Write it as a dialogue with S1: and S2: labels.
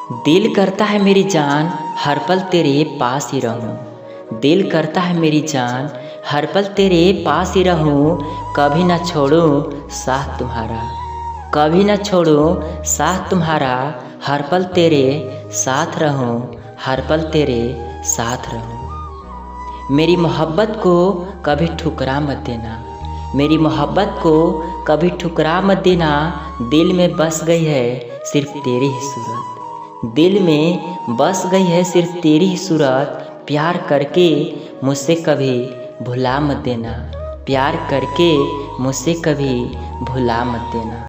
S1: दिल करता है मेरी जान हर पल तेरे पास ही रहूं। दिल करता है मेरी जान हर पल तेरे पास ही रहूं। कभी ना छोड़ूं साथ तुम्हारा, कभी ना छोड़ूं साथ तुम्हारा। हर पल तेरे साथ रहूं, हर पल तेरे साथ रहूं। मेरी मोहब्बत को कभी ठुकरा मत देना, मेरी मोहब्बत को कभी ठुकरा मत देना। दिल में बस गई है सिर्फ तेरी ही सूरत, दिल में बस गई है सिर्फ तेरी ही सूरत। प्यार करके मुझसे कभी भुला मत देना, प्यार करके मुझसे कभी भुला मत देना।